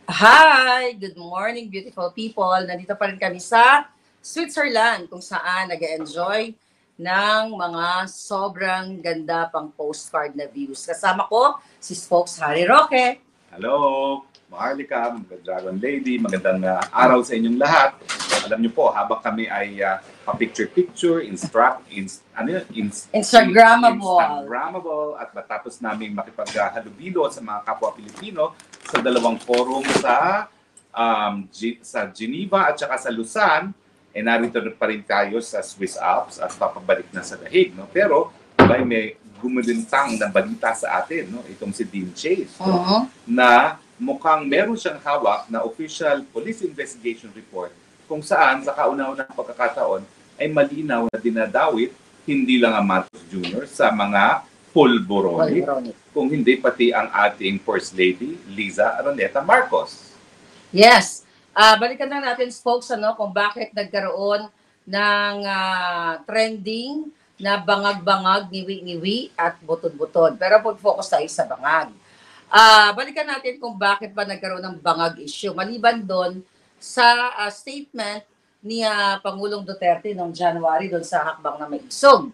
Hi! Good morning, beautiful people. Nandito pa rin kami sa Switzerland kung saan nag-enjoy ng mga sobrang ganda pang postcard na views. Kasama ko si Spokes Harry Roque. Hello, Maharlika, Dragon Lady, magandang araw sa inyong lahat. Alam niyo po, habang kami ay pa-picture-picture, Instagrammable at matapos namin makipaghalubilo sa mga kapwa Pilipino sa dalawang forum sa Geneva at saka sa Lausanne, narito pa rin tayo sa Swiss Alps at papabalik na sa The Hague. No? Pero may gumulintang na balita sa atin, no? Itong si Dean Chase, na mukhang meron siyang hawak na official police investigation report kung saan sa kauna-unang pagkakataon ay malinaw na dinadawit hindi lang ang Marcos Jr. sa mga pulboronic, kung hindi pati ang ating First Lady, Liza Araneta Marcos. Yes. Balikan na natin, Spokes, kung bakit nagkaroon ng trending na bangag-bangag, ngiwi-ngiwi at butod-butod. Pero pag-focus tayo sa bangag. Balikan natin kung bakit ba nagkaroon ng bangag issue. Maliban doon sa statement ni Pangulong Duterte noong January doon sa hakbang na may isog.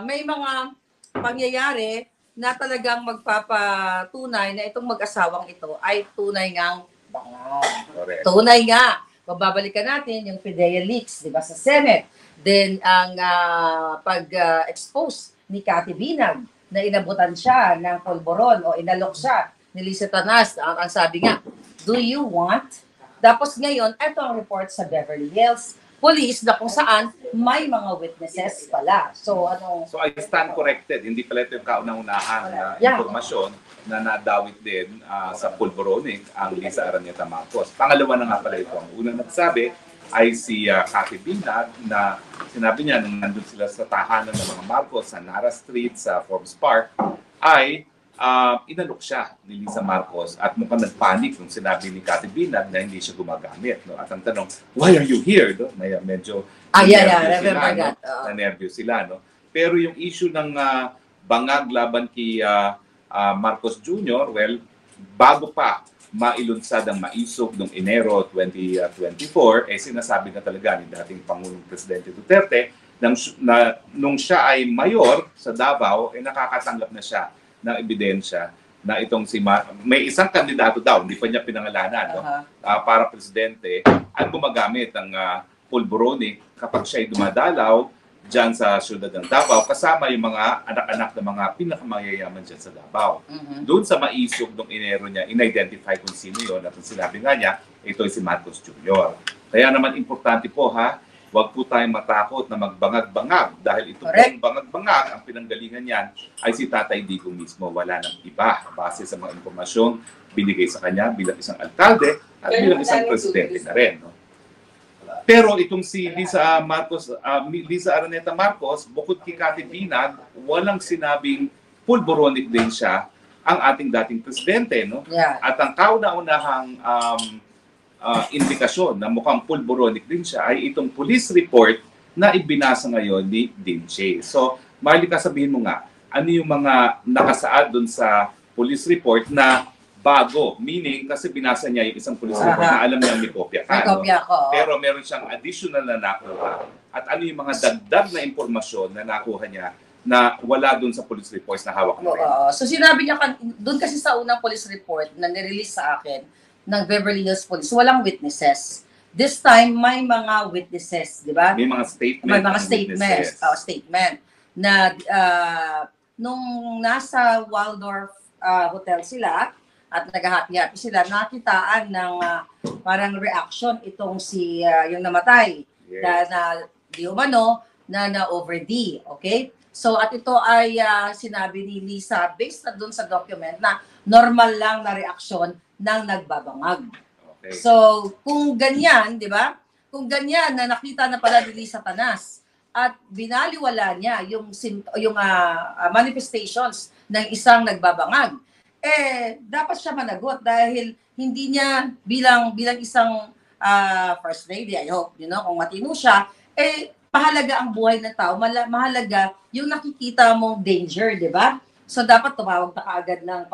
May mga pangyayari na talagang magpapatunay na itong mag-asawang ito ay tunay ngang bangag. Tunay nga. Babalikan natin yung PDEA leaks, di ba, sa Senate. Then, ang pag-expose ni Cathy Binag na inabutan siya ng polboron o inalok siya ni Lisa Tanas. Ang sabi nga, do you want? Tapos ngayon, ito ang report sa Beverly Hills Police na kung saan may mga witnesses pala. So I stand corrected. Hindi pala ito yung kauna-unahan na impormasyon na nadawit din sa pulboronic ang Liza Araneta Marcos. Pangalawa na nga pala ito. Ang unang nagsabi ay si Cathy Binag na sinabi niya nung nandun sila sa tahanan ng mga Marcos sa Nara Street, sa Forbes Park, ay inalok siya ni Liza Marcos at mukhang nagpanik nung sinabi ni Cathy Binag na hindi siya gumagamit. No? At ang tanong, why are you here? No? Medyo na-nervous sila. No? Pero yung issue ng bangag laban kay Marcos Jr., well, bago pa mailunsad ang maisog noong Enero 2024, sinasabi na talaga ni dating Pangulong Presidente Duterte nung siya ay mayor sa Davao, nakakatanggap na siya ng ebidensya na itong may isang kandidato daw, hindi pa niya pinangalanan, no? Para presidente, at gumagamit ng pulboronic kapag siya ay dumadalaw dyan sa syudad ng Davao, kasama yung mga anak-anak ng mga pinakamayayaman dyan sa Davao. Doon sa maisog ng Enero niya, in-identify kung sino yun, at sinabi nga niya, ito ay si Marcos Jr. Kaya naman importante po, huwag po tayong matakot na magbangag-bangag dahil ito pong bangag-bangag, ang pinanggalingan niyan ay si Tatay Digong mismo. Wala nang iba base sa mga impormasyong binigay sa kanya bilang isang alkalde at bilang isang presidente na rin. No? Pero itong si Liza Araneta Marcos, bukod kay Cathy Binag, walang sinabing pulboronic din siya ang ating dating presidente. No? Yeah. At ang kauna-unahang indikasyon na mukhang pulboronic din siya ay itong police report na ibinasa ngayon ni Dean Chase. So, Maharlika, sabihin mo nga, ano yung mga nakasaad dun sa police report na bago? Meaning, kasi binasa niya yung isang police report na alam niya may kopya ka. No? Pero meron siyang additional na nakuha. At ano yung mga dagdag na impormasyon na nakuha niya na wala dun sa police reports na hawak na rin? So, sinabi niya, dun kasi sa unang police report na nirelease sa akin, ng Beverly Hills Police, walang witnesses. This time, may mga witnesses, di ba? May mga statement. May mga statement na nung nasa Waldorf Hotel sila at nag-happy sila, nakitaan ng parang reaction itong si yung namatay na di umano na over-D. Okay? So, at ito ay sinabi ni Lisa, based na dun sa document, na normal lang na reaksyon ng nagbabangag. Okay. So, kung ganyan, di ba? Kung ganyan na nakita na pala ni Lisa Tanas at binaliwala niya yung manifestations ng isang nagbabangag, dapat siya managot dahil hindi niya bilang isang first lady, I hope, kung matino siya, mahalaga ang buhay ng tao, mahalaga yung nakikita mong danger, di ba? So, dapat tumawag na kaagad ng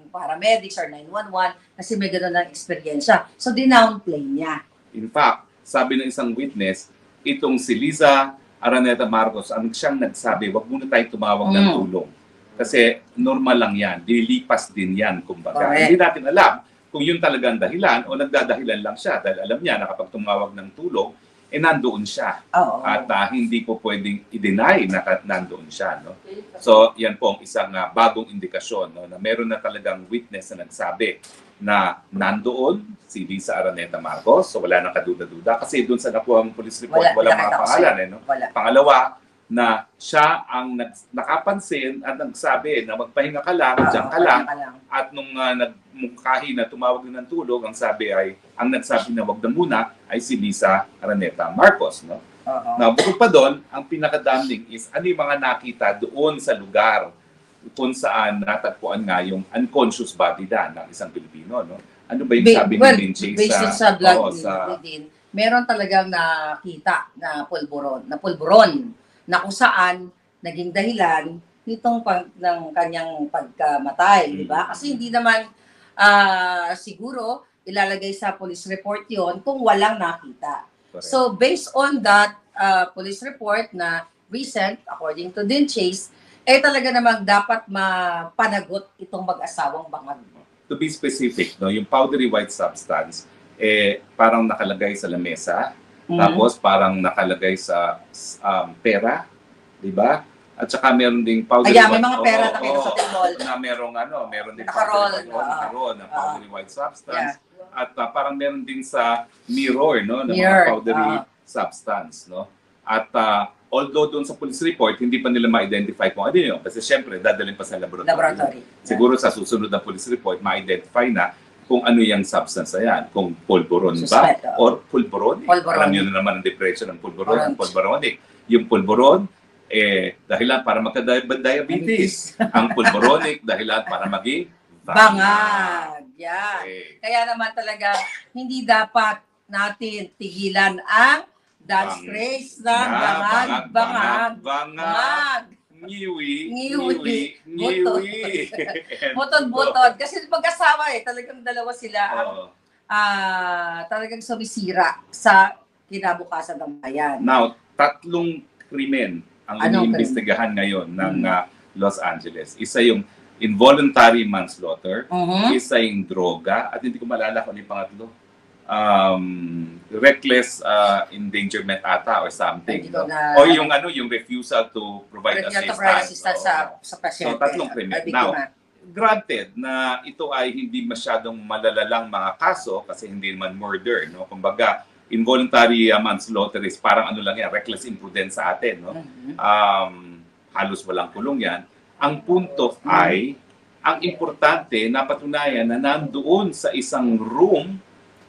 paramedics or 911 kasi may gano'n ng eksperyensya. So, dinownplay niya. In fact, sabi ng isang witness, itong si Liza Araneta Marcos, ang siyang nagsabi, wag muna tayong tumawag ng tulong. Kasi normal lang yan. Dilipas din yan, kumbaga. Correct. Hindi natin alam kung yun talagang dahilan o nagdadahilan lang siya dahil alam niya na kapag tumawag ng tulong, nandoon siya. At hindi po pwedeng i-deny na nandoon siya. No? So, yan po ang isang bagong indikasyon, no? Na meron na talagang witness na nagsabi na nandoon si Liza Araneta Marcos. So, wala nang kaduda-duda. Kasi doon sa nakuha ng police report, wala mga pangalan. No? Pangalawa, na siya ang nakapansin at nagsabi na magpahinga ka lang, diyan ka lang. At nung nagmungkahi na tumawag ng tulong, ang nagsabi na wag na muna ay si Liza Araneta Marcos. No? Now, bukod pa doon, ang pinakadamning is ano yung mga nakita doon sa lugar kung saan natagpuan nga yung unconscious body ng isang Pilipino. No? Ano ba yung sabi ni Lindsay based sa blood din, meron talagang nakita na pulburon na kung saan naging dahilan nitong ng kanyang pagkamatay, di ba? Kasi hindi naman siguro ilalagay sa police report yon kung walang nakita. Correct. So based on that police report na recent, according to Din Chase, talaga namang dapat mapanagot itong mag-asawang bangag. To be specific, no, yung powdery white substance, parang nakalagay sa lamesa, tapos parang nakalagay sa pera, di ba? At saka meron ding powdery white. May mga pera na meron sa table. Na meron din powdery white substance. Yeah. At parang meron din sa mirror, no, na mga powdery substance, no. At although doon sa police report, hindi pa nila ma-identify kung ano yun. Kasi syempre, dadalhin pa sa laboratory. Siguro sa susunod na police report, ma-identify na kung ano yung substance na yan. Kung pulburon ba or pulburonic. Alam nyo na naman ang depression ng pulburon, pulburonic. Yung pulburon, dahilan para magka-diabetes. Ang pulburonic, dahilan para maging bangag. Yan. Kaya naman talaga, hindi dapat natin tigilan ang dance race ng bangag. Ngiwi. Butod. Kasi mag-asawa talagang dalawa sila talagang sumisira sa kinabukasan ng bayan. Now, 3 krimen ang iniimbestigahan ngayon ng Los Angeles. Isa yung involuntary manslaughter, isa yung droga, at hindi ko malala kung ano yung pangatlo. Reckless endangerment ata or something. No? O yung refusal to provide assistance sa pasyente. So, 3 krimen. Now, granted na ito ay hindi masyadong malalalang mga kaso kasi hindi naman murder, no? Kumbaga, involuntary manslaughter is parang ano lang yan, reckless imprudence sa atin, no? Halos walang kulong yan. Ang punto ay, ang importante, napatunayan na nandoon sa isang room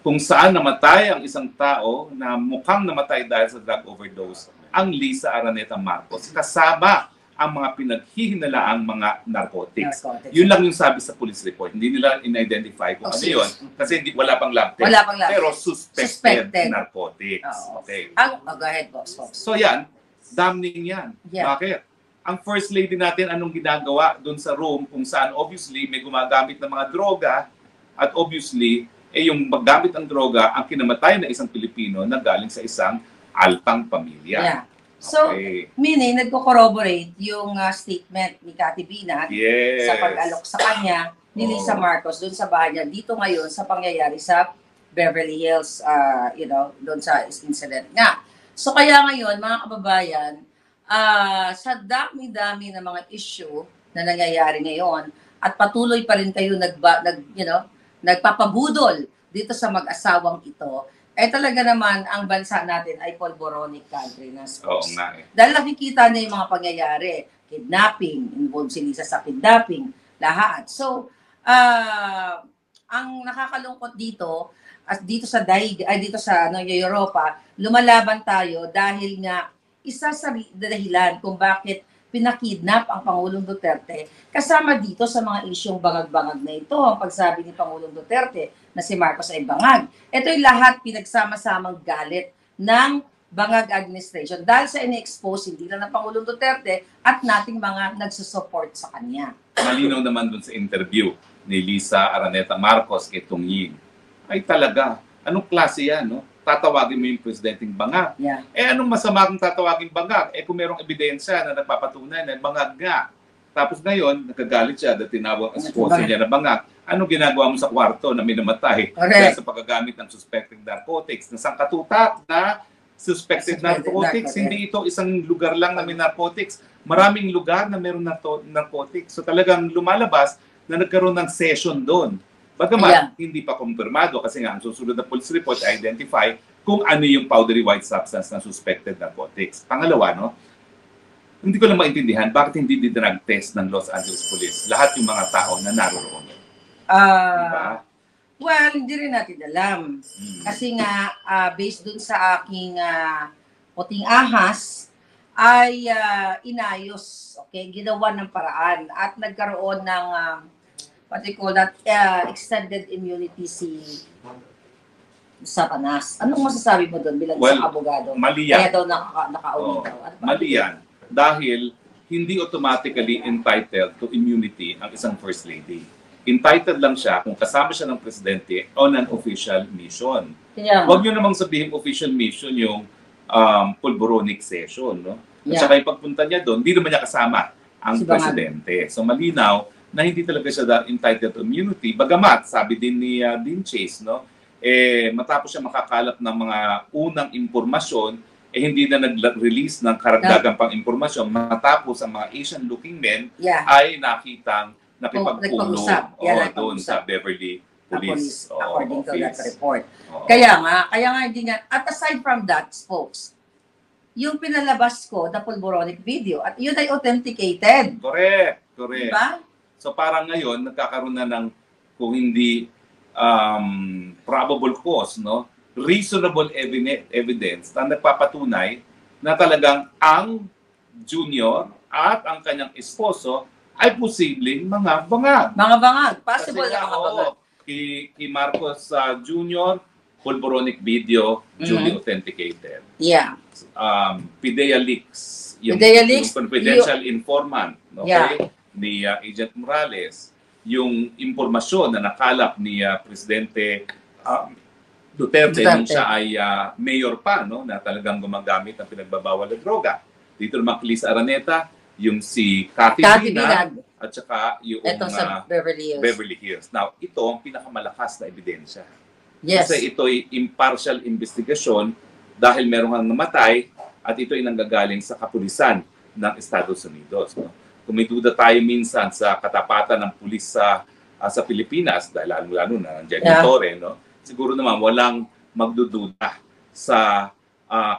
kung saan namatay ang isang tao na mukhang namatay dahil sa drug overdose, ang Liza Araneta Marcos, kasama ang mga pinaghihinalaang mga narcotics. Yun lang yung sabi sa police report. Hindi nila in-identify kung ano yun. Kasi wala pang lab test. Pero suspected narcotics. Okay. Go ahead, boss. So yan, damning yan. Yeah. Bakit? Ang first lady natin, anong ginagawa doon sa room kung saan obviously may gumagamit ng mga droga at obviously yung maggamit ng droga ang kinamatay na isang Pilipino na galing sa isang altang pamilya. Yeah. So, meaning, nagko-corroborate yung statement ni Cathy Binat sa pag-alok sa kanya ni Liza Marcos doon sa bahay niya dito ngayon sa pangyayari sa Beverly Hills, doon sa incident nga. So, kaya ngayon, mga kababayan, sa dami-dami na mga issue na nangyayari ngayon at patuloy pa rin kayo nagpapabudol dito sa mag-asawang ito, talaga naman ang bansa natin ay pulboronic country na sports. Dahil nakikita na yung mga pangyayari, kidnapping, involved si Liza sa kidnapping, lahat. So, ang nakakalungkot dito, at dito sa Europa, lumalaban tayo dahil nga isa sa dahilan kung bakit pinakidnap ang Pangulong Duterte kasama dito sa mga isyong bangag-bangag na ito. Ang pagsabi ni Pangulong Duterte na si Marcos ay bangag. Ito'y lahat pinagsama-samang galit ng bangag administration dahil sa ini-expose hindi lang ng Pangulong Duterte at nating mga nagsusupport sa kanya. Malinaw naman dun sa interview ni Lisa Araneta Marcos kay Tung Ying. Ay talaga, anong klase yan, no? Tatawagin mo yung presidenteng bangag. Yeah. Anong masama kung tatawagin bangag? Kung merong ebidensya na nagpapatunay na bangag nga. Tapos ngayon, nagagalit siya dahil tinawag ang sponsor niya na bangag. Anong ginagawa mo sa kwarto na minamatay dahil sa paggagamit ng suspected narcotics? Na sangkatutak na suspected narcotics. Hindi ito isang lugar lang na may narcotics. Maraming lugar na meron narcotics. So talagang lumalabas na nagkaroon ng session doon. Bagamat hindi pa kumpirmado kasi nga ang susunod na police report ay identify kung ano yung powdery white substance na suspected narcotics. Pangalawa, no? Hindi ko lang maintindihan bakit hindi dinrug test ng Los Angeles Police lahat yung mga tao na naroon. Diba? Well, hindi rin natin alam. Kasi nga, based dun sa aking puting ahas, ay inayos, okay, ginawa ng paraan at nagkaroon ng what they call that, extended immunity si Satanas. Anong masasabi mo doon bilang isang abogado? Mali yan. Kaya daw naka-audit daw. Mali yan. Dahil hindi automatically entitled to immunity ang isang First Lady. Entitled lang siya kung kasama siya ng presidente on an official mission. Huwag nyo namang sabihin official mission yung pulboronic session. No? At saka yung pagpunta niya doon, hindi naman niya kasama ang presidente. So malinaw na hindi talaga siya entitled to immunity. Bagamat, sabi din ni Dean Chase, no, matapos siya makakalap ng mga unang impormasyon, hindi na nag-release ng karagdagang pang impormasyon matapos ang mga Asian-looking men ay nakitang nakipagpulong doon sa Beverly Police according to that report. Kaya nga hindi nga, at aside from that, folks, yung pinalabas ko na pulboronic video, at yun ay authenticated. Correct. Diba? So parang ngayon, nagkakaroon na ng, kung hindi probable cause, no, reasonable evidence na nagpapatunay na talagang ang junior at ang kanyang esposo ay posibleng mga bangag. Mga bangag. Possible na mga bangag. Kay Marcos Jr., pulboronic video, duly authenticated. Yeah. PIDEA leaks. Yung confidential informant, okay, ni Agent Morales. Yung impormasyon na nakalap ni Presidente Duterte nung siya ay mayor pa, no, na talagang gumagamit ng pinagbabawal na droga. Dito naman kay Lisa Araneta, yung si Cathy Binag at saka yung sa Beverly Hills. Now, ito ang pinakamalakas na ebidensya. Yes. Kasi ito ay impartial investigation dahil meron kang namatay at ito ay nanggagaling sa kapulisan ng Estados Unidos. No? Kung may duda tayo minsan sa katapatan ng pulis sa Pilipinas, dahil lalo na nandiyan yung Torre, no? Siguro naman walang magdududa sa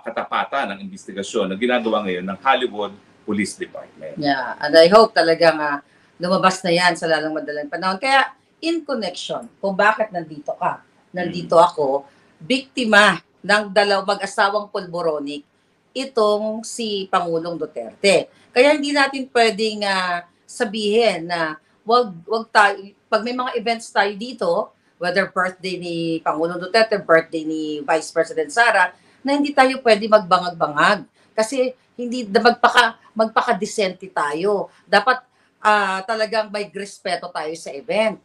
katapatan ng investigasyon na ginagawa ngayon ng Hollywood Police Department. Yeah, and I hope talagang lumabas na yan sa lalong madalang panahon. Kaya, in connection, kung bakit nandito ako, biktima ng mag-asawang pulboronic, itong si Pangulong Duterte. Kaya hindi natin pwedeng sabihin na wag tayo, pag may mga events tayo dito, whether birthday ni Pangulong Duterte, birthday ni Vice President Sara, na hindi tayo pwede magbangag-bangag. Kasi hindi magpaka-decente tayo. Dapat talagang may respeto tayo sa event.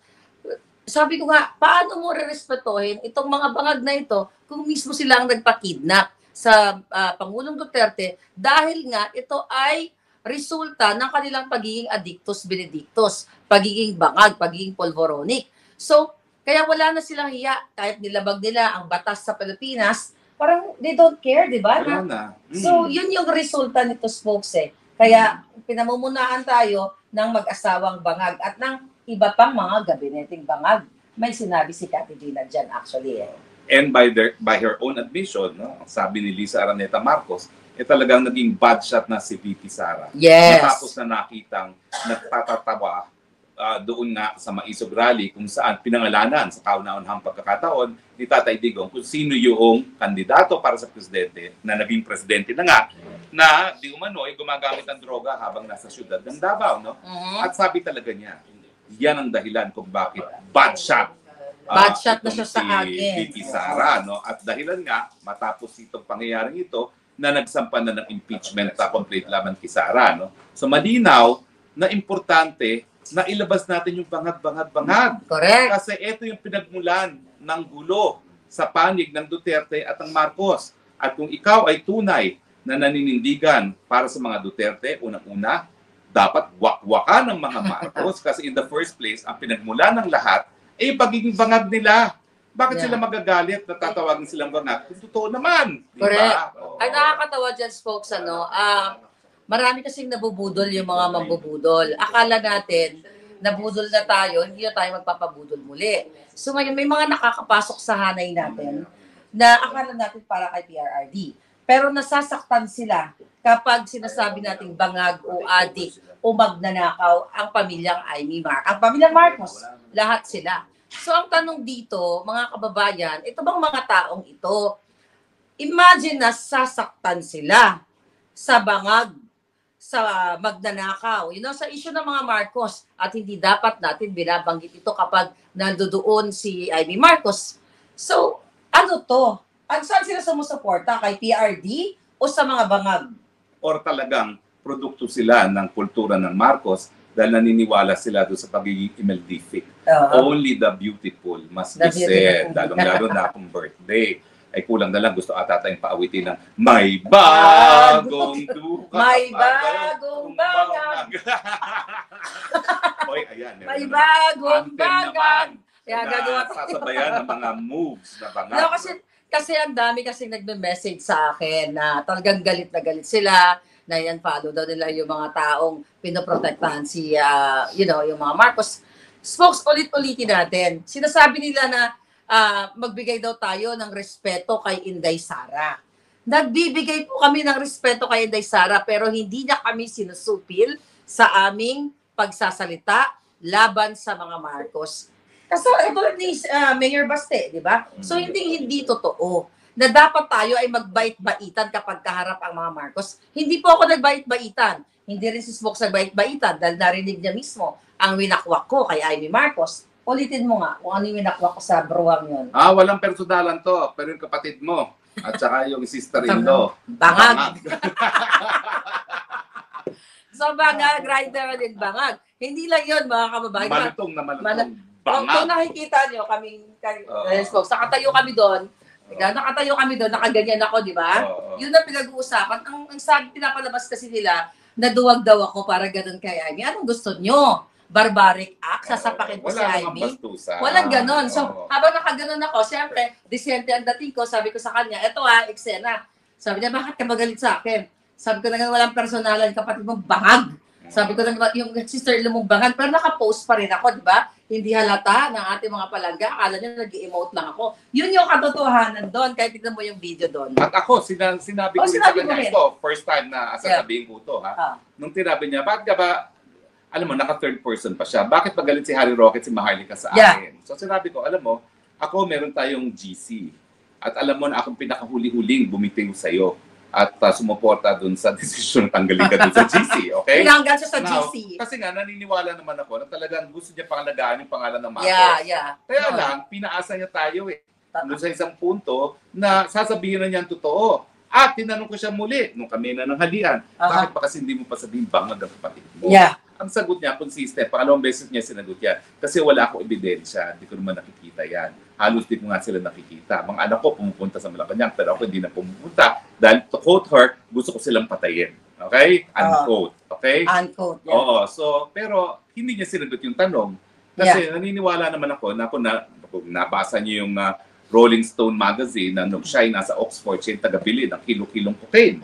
Sabi ko nga, paano mo re-respetuhin itong mga bangag na ito kung mismo sila ang nagpa-kidnap sa Pangulong Duterte dahil nga ito ay resulta ng kanilang pagiging addictus benedictus, pagiging bangag, pagiging pulboronic. So, kaya wala na silang hiya. Kahit nilabag nila ang batas sa Pilipinas, parang they don't care, di ba? So, yun yung resulta nito, folks eh. Kaya, pinamumunahan tayo ng mag-asawang bangag at ng iba pang mga gabineting bangag. May sinabi si Cathy Binag dyan, actually eh. And by her own admission, no, sabi ni Lisa Araneta Marcos, talagang naging bad shot na si VP Sara. Yes. Matapos na nakitang nagtatatawa doon nga sa Maisog Rally kung saan pinangalanan sa kauna-unahang pagkakataon ni Tatay Digong kung sino yung kandidato para sa presidente na naging presidente na nga na di umano ay gumagamit ng droga habang nasa syudad ng Davao. No? At sabi talaga niya, yan ang dahilan kung bakit bad shot Bad shot na itong siya sa akin. VP Sara, no? At dahilan nga, matapos itong pangyayaring ito, na nagsampa na ng impeachment complaint laban kay Sara, no? So malinaw na importante na ilabas natin yung bangag-bangag. Correct. Kasi ito yung pinagmulan ng gulo sa panig ng Duterte at ng Marcos. At kung ikaw ay tunay na naninindigan para sa mga Duterte, unang-una, dapat wakwakan ng mga Marcos kasi in the first place, ang pinagmula ng lahat ay pagiging bangag nila. Bakit Yeah. sila magagalit na tatawagin silang bangag? Kung totoo naman. Di Correct. ba? Oo. Ay, nakakatawa dyan, folks, marami kasing nabubudol yung mga mambubudol. Akala natin, nabudol na tayo, hindi na tayo magpapabudol muli. So ngayon, may mga nakakapasok sa hanay natin na akala natin para kay PRRD. Pero nasasaktan sila kapag sinasabi nating bangag o adik o magnanakaw ang pamilyang ang pamilyang Marcos. Lahat sila. So ang tanong dito, mga kababayan, ito bang mga taong ito, imagine na sasaktan sila sa bangag, sa magnanakaw, sa issue ng mga Marcos, at hindi dapat natin binabanggit ito kapag nandoon si Amy Marcos. So, ano to? Saan sila sumusuporta? Kay PRD o sa mga bangag? Or talagang produkto sila ng kultura ng Marcos dahil naniniwala sila doon sa pagiging immeldific. Only the beautiful must be said. Lalong-lalo na akong birthday. Ay kulang na lang, gusto ata tayong paawitin ng may bagong duka. May bagong bangag. Oy, ayan. May bagong bangag. Kaya Na gagawa sasabayan ng mga moves na bangag. No, kasi ang dami kasing nagme-message sa akin na talagang galit na galit sila, na yan follow daw nila yung mga taong pinoprotektahan yung mga Marcos. Spokes, ulit-ulitin natin. Sinasabi nila na magbigay daw tayo ng respeto kay Inday Sara. Nagbibigay po kami ng respeto kay Inday Sara pero hindi niya kami sinusupil sa aming pagsasalita laban sa mga Marcos. Kasi ito ni Mayor Baste, di ba? So hindi totoo na dapat tayo ay magbait-baitan kapag kaharap ang mga Marcos. Hindi po ako nagbait-baitan. Hindi rin si Spokes nagbait-baitan dahil narinig niya mismo ang winakwak ko kay Amy Marcos. Ulitin mo nga kung ano yung winakwak ko sa bruwang yun. Walang personalan to, pero yung kapatid mo at saka yung sister-in-law. Bangag. So bangag, rider din bangag. Hindi lang yun, mga kababayan. Malutong na malutong. Bangag. Kung nakikita nyo, Spokes, nakatayo kami doon. Nakatayo kami doon, nakaganyan ako, di ba? Yun ang pinag-uusapan. Ang sabi, pinapalabas kasi nila, naduwag daw ako para ganun kay Amy. Anong gusto nyo? Barbaric act? Sasapakin ko si Amy? Walang ganon. So, habang nakaganon ako, siyempre, disente ang dating ko, sabi ko sa kanya, eto eksena. Sabi niya, bakit ka magalit sa akin? Sabi ko na walang personalan, kapatid mong bangag. Sabi ko na yung sister-in-law mong bangag, pero nakapost pa rin ako, di ba? Hindi halata ng ating mga palangga. Akala niya nag-emote lang ako. Yun yung katotohanan doon, kahit tignan mo yung video doon. At ako, sinabi ko rin sa kanya ito, first time na sasabihin ko ito, ha? Nung tinabi niya, bakit ka ba, alam mo, naka-third person pa siya. Bakit pagalit si Harry Roque, si Maharlika sa akin? So sinabi ko, alam mo, ako meron tayong GC. At alam mo na akong pinakahuli-huling bumitiw sa'yo. At sumuporta dun sa desisyon tanggalin ka dun sa GC, okay? Pinanggal siya sa GC. Kasi nga, naniniwala naman ako na talagang gusto niya pangalagaan yung pangalan ng Marcos. Yeah. Kaya lang, pinaasa niya tayo doon sa isang punto na sasabihin na niya ang totoo. At tinanong ko siya muli, nung kami na nanghalian, bakit pa kasi hindi mo pa sabihin bangag ang kapatid mo? Yeah. Ang sagot niya, consistent. Pangalawang beses niya sinagot yan. Kasi wala akong ebidensya. Hindi ko naman nakikita yan. Halos di ko nga sila nakikita. Mga anak ko pumupunta sa Malacanang, pero ako hindi na pumupunta. Dahil to quote her, gusto ko silang patayin. Okay? Unquote. Okay? Unquote. Yeah. Oo. So, pero hindi niya sinagot yung tanong. Kasi naniniwala naman ako na kung nabasa niyo yung Rolling Stone magazine na nung siya ay nasa Oxford, siya yung tagabili ng kilo-kilong cocaine.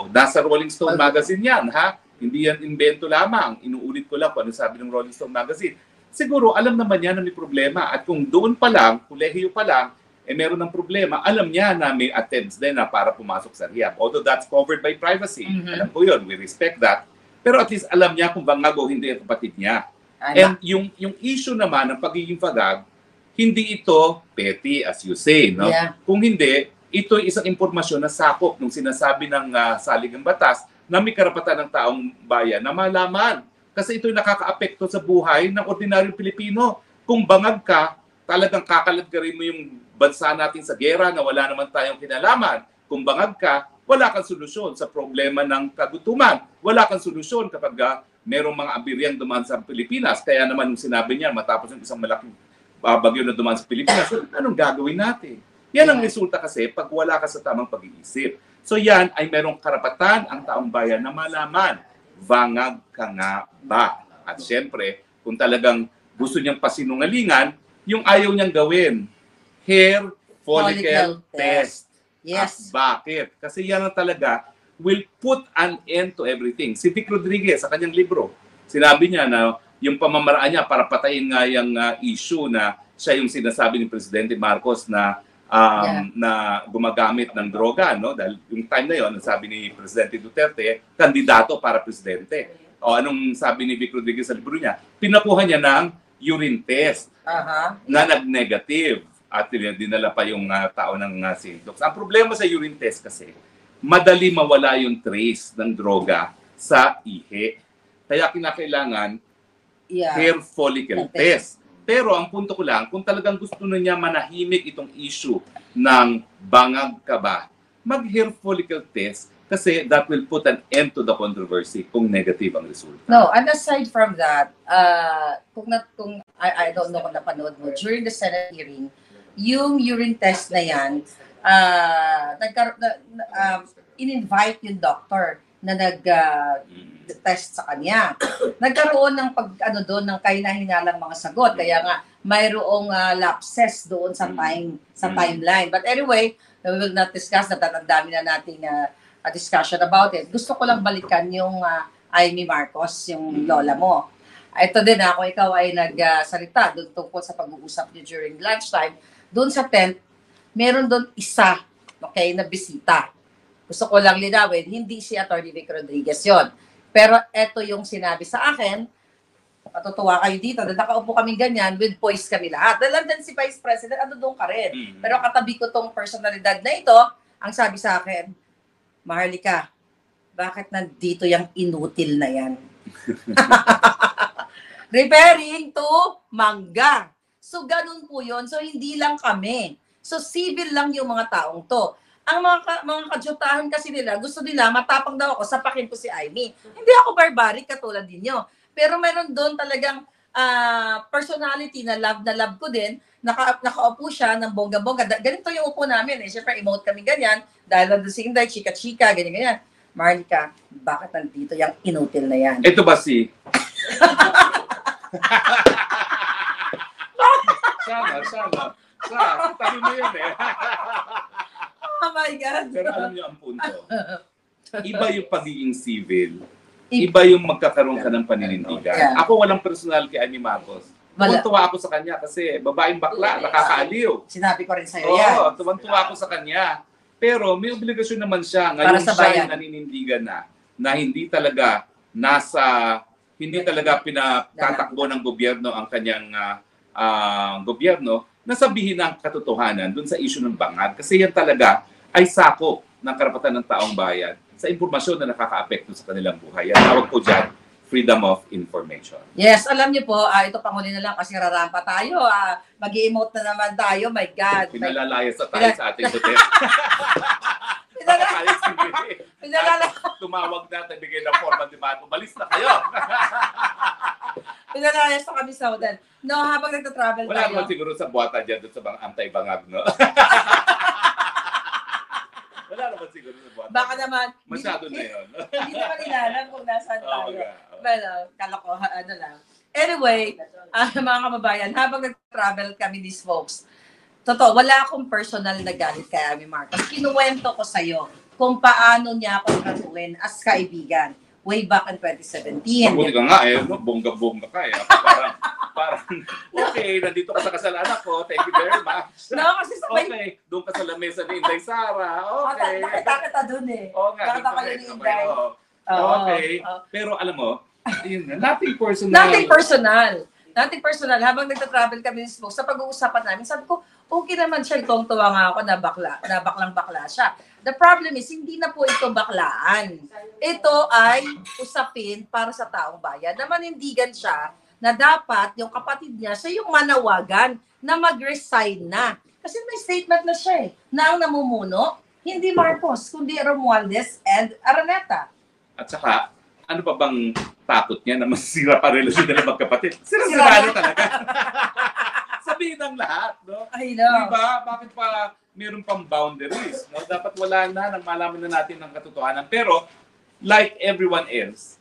Nasa Rolling Stone magazine yan, ha? Hindi yan invento lamang. Inuulit ko lang kung ano sabi ng Rolling Stone magazine. Siguro, alam naman niya na may problema. At kung doon pa lang, kolehiyo pa lang, meron ng problema, alam niya na may attempts din na para pumasok sa rehab. Although that's covered by privacy. Alam ko yun, we respect that. Pero at least alam niya kung bangag o hindi ang kapatid niya. And yung issue naman ng pagiging fagag, hindi ito petty as you say, no? Yeah. Kung hindi, ito ay isang impormasyon na sakop nung sinasabi ng saligang batas na may karapatan ng taong bayan na malaman. Kasi ito'y nakakaapekto sa buhay ng ordinaryong Pilipino. Kung bangag ka, talagang kakaladkarin mo yung bansa natin sa gera na wala naman tayong kinalaman. Kung bangag ka, wala kang solusyon sa problema ng kagutuman. Wala kang solusyon kapag merong mga abiryang dumaan sa Pilipinas. Kaya naman yung sinabi niya, matapos ng isang malaking bagyo na dumaan sa Pilipinas, anong gagawin natin? Yan ang resulta kasi pag wala ka sa tamang pag-iisip. So yan ay merong karapatan ang taong bayan na malaman, bangag ka nga ba? At syempre, kung talagang gusto niyang pasinungalingan, yung ayaw niyang gawin, hair follicle test. Yes. Bakit? Kasi yan ang talaga will put an end to everything. Si Vic Rodriguez sa kanyang libro, sinabi niya na yung pamamaraan niya para patayin nga yung issue na siya yung sinasabi ni Presidente Marcos na na gumagamit ng droga, no? Dahil yung time na yon, sabi ni Presidente Duterte, kandidato para presidente. O anong sabi ni Vic Rodriguez sa libro niya? Pinakuha niya ng urine test na nag-negative at dinala pa yung tao ng Sintox. Ang problema sa urine test kasi, madali mawala yung trace ng droga sa ihi. Kaya kinakailangan hair follicle test. Pero ang punto ko lang, kung talagang gusto na niya manahimik itong issue ng bangag ka ba, mag-hair follicle test kasi that will put an end to the controversy kung negative ang resulta. No, and aside from that, kung I don't know kung napanood mo, during the Senate hearing, yung urine test na yan, in-invite yung doctor na nag-test sa kanya. Nagkaroon ng ng kahina-hinalang mga sagot. Kaya nga, mayroong lapses doon sa timeline. But anyway, we will not discuss that. Ang dami na nating discussion about it. Gusto ko lang balikan yung Amy Marcos, yung lola mo. Ito din, kung ikaw ay nagsalita doon tungkol sa pag-uusap niyo during lunchtime, doon sa tent, meron doon isa, na bisita. Gusto ko lang linawin, hindi si Atty. Vic Rodriguez yon. Pero eto yung sinabi sa akin, matutuwa kayo dito, dahil nakaupo kami ganyan, with poise kami lahat. Dahil din si Vice President, doon ka rin. Pero katabi ko tong personalidad na ito, ang sabi sa akin, Maharlika, bakit nandito yung inutil na yan? Referring to mangga. So, ganun po yun. So, hindi lang kami. So, civil lang yung mga taong to. Ang mga kadyutahan kasi nila, gusto nila, matapang daw ako, sapakin ko si Amy. Hindi ako barbaric katulad ninyo. Pero meron doon talagang personality na love ko din. Nakaupo siya ng bongga-bongga. Ganito yung upo namin. Siyempre, emote kami ganyan. Dahil nandun si Inday, chika-chika, ganyan-ganyan. Maharlika, bakit nandito yung inutil na yan? Ito ba si... Sana. Tabi mo yun eh. Oh my God. Pero alam niyo ang punto. Iba yung pagiging civil. Iba yung magkakaroon ka ng paninindigan. Yeah. Ako walang personal kay Amy Marcos. Tuwan-tuwa ako sa kanya kasi babaeng bakla, nakakaaliw. Sinabi ko rin sa'yo yan. Oo, tuwan-tuwa ako sa kanya. Pero may obligasyon naman siya. Ngayon siya yung naninindigan na hindi talaga hindi talaga pinatatakbo ng gobyerno ang kanyang gobyerno na sabihin ang katotohanan dun sa issue ng bangag. Kasi yan talaga ay sakop ng karapatan ng taong bayan sa impormasyon na nakaka-apekto sa kanilang buhay. Yan tawag po dyan, freedom of information. Yes, alam niyo po, ito panghuli na lang kasi rarampa tayo. Mag-i-emote na naman tayo. My God. Pinalalayas na tayo sa ating hotel. Tumawag na, bigay ng formal demand. Umalis na kayo. Pinalayas na kami sa hotel. No, habang nagta-travel tayo. Wala naman siguro sa buwata dyan doon sa mga anti-bangag, no? Wala naman siguro sa buwata. Baka naman. Masyado na yun. Hindi naman ilalam kung nasaan tayo. Well, kalokohan, lang. Anyway, mga kababayan, habang nag-travel kami these folks, totoo, wala akong personal na galit kay Amy Marcos. Kinuwento ko sa'yo kung paano niya ako tratuin as kaibigan way back in 2017. Mabuti ka nga bongga-bongga ka eh. Parang, okay, nandito ka sa kasalanan ko. Thank you very much. No, kasi sabay... Okay, doon ka sa lamesa ni Inday Sara. Okay. Nakita kita doon eh. Oo nga. Nakita ka ni Inday. Okay. Pero alam mo, nothing personal. Nothing personal. Habang nagta-travel kami sa pag-uusapan namin, sabi ko, okay naman siya. Tuwang-tuwa nga ako na baklang-bakla siya. The problem is, hindi na po ito baklaan. Ito ay usapin para sa taong bayan na manindigan siya na dapat yung kapatid niya, siya yung manawagan na mag-resign na. Kasi may statement na siya na ang namumuno, hindi Marcos, kundi Romualdez and Araneta. At saka, ano pa bang takot niya na masisira pa relasyon nila magkapatid? Sira-sira na talaga. Sabihin ng lahat, no? I know. Diba? Bakit pa meron pang boundaries? No? Dapat wala na nang malaman na natin ng katotohanan. Pero, like everyone else,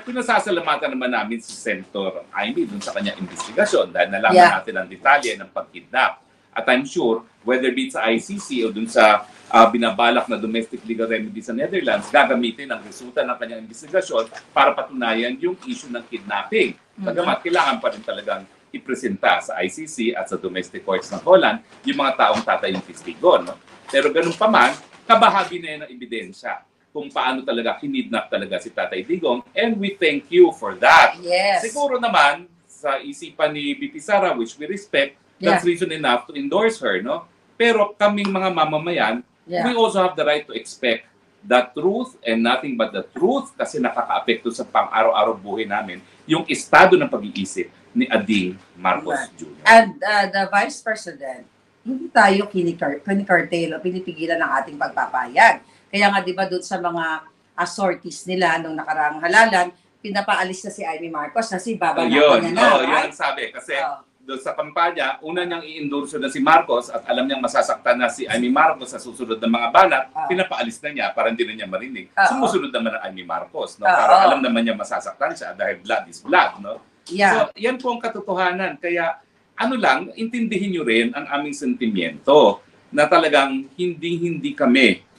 pinasasalamatan naman namin si Senator Amy dun sa kanyang investigasyon dahil nalaman natin ang detalye ng pagkidnap. At I'm sure, whether be sa ICC o dun sa binabalak na domestic legal remedy sa Netherlands, gagamitin ang resulta ng kanyang investigasyon para patunayan yung issue ng kidnapping. Bagamat kailangan pa rin talagang ipresenta sa ICC at sa domestic courts ng Holland yung mga taong tatayong testigo. No? Pero ganun pa man, kabahagi na yan ng ebidensya kung paano talaga kinidnap talaga si Tatay Digong, and we thank you for that. Yes. Siguro naman, sa isipan ni BP Sara, which we respect, that's reason enough to endorse her, no? Pero kaming mga mamamayan, we also have the right to expect the truth and nothing but the truth kasi nakaka-apekto sa pang-araw-araw buhay namin yung estado ng pag-iisip ni Ading Marcos Jr. And the Vice President, hindi tayo kinikartel o pinipigilan ng ating pagpapayag. Kaya nga, di ba, doon sa mga sorties nila nung nakaraang halalan, pinapaalis na si Amy Marcos na si Baba yun, na na. yun ang sabi. Kasi doon sa kampanya, una niyang i-endorse na si Marcos at alam niyang masasaktan na si Amy Marcos sa susunod na mga banat, pinapaalis na niya para hindi na niya marinig. Sumusunod naman ang Amy Marcos. No? Para alam naman niya masasaktan siya dahil blood is blood. No? So, yan po ang katotohanan. Kaya, ano lang, intindihin niyo rin ang aming sentimiento na talagang hindi kami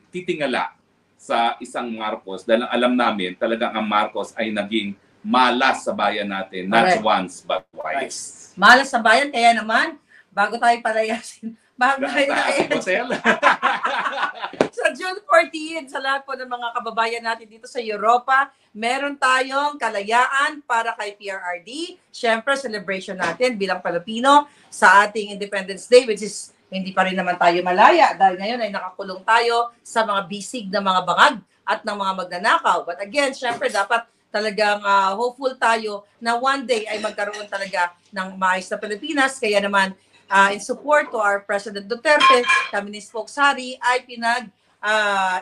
titingala sa isang Marcos dahil alam namin talagang ang Marcos ay naging malas sa bayan natin, not once but twice. Malas sa bayan, kaya naman, bago tayo palayasin, sa June 14, sa lahat po ng mga kababayan natin dito sa Europa, meron tayong kalayaan para kay PRRD. Siyempre, celebration natin bilang Pilipino sa ating Independence Day, which is hindi pa rin naman tayo malaya dahil ngayon ay nakakulong tayo sa mga bisig na mga bangag at ng mga magnanakaw. But again, syempre dapat talagang hopeful tayo na one day ay magkaroon talaga ng maayos na Pilipinas. Kaya naman, in support to our President Duterte, kami ni Spokesari ay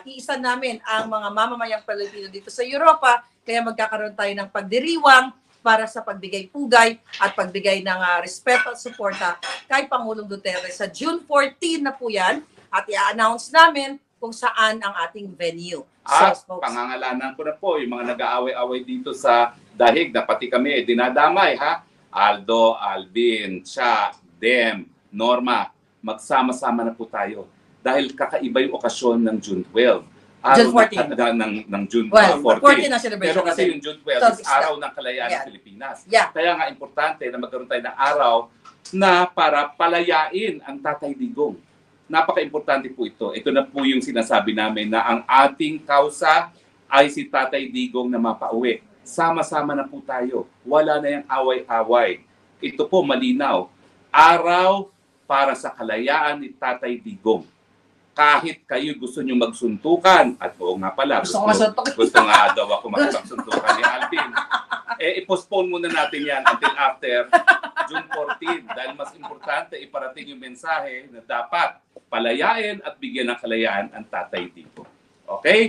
iisan namin ang mga mamamayang Pilipino dito sa Europa. Kaya magkakaroon tayo ng pagdiriwang para sa pagbigay pugay at pagbigay ng respeto at suporta kay Pangulong Duterte. Sa June 14 na po yan at i-announce namin kung saan ang ating venue. At pangangalanan ko na po yung mga nag-aaway-away dito sa dahig na pati kami dinadamay, ha? Aldo, Alvin, Cha, Dem, Norma, magsama-sama na po tayo. Dahil kakaiba yung okasyon ng June 12. June 14. Ng June 14 14. na celebration. Pero kasi yung June 12 is araw ng kalayaan ng Pilipinas. Kaya nga importante na magkaroon tayo ng araw na para palayain ang Tatay Digong. Napaka-importante po ito. Ito na po yung sinasabi namin na ang ating kausa ay si Tatay Digong na mapauwi. Sama-sama na po tayo. Wala na yung away-away. Ito po malinaw. Araw para sa kalayaan ni Tatay Digong. Kahit kayo gusto nyo magsuntukan, at oo nga pala, gusto nga daw ako makipagsuntukan ni Alvin, i-postpone muna natin yan until after June 14 dahil mas importante iparating yung mensahe na dapat palayain at bigyan ng kalayaan ang Tatay Digong. Okay?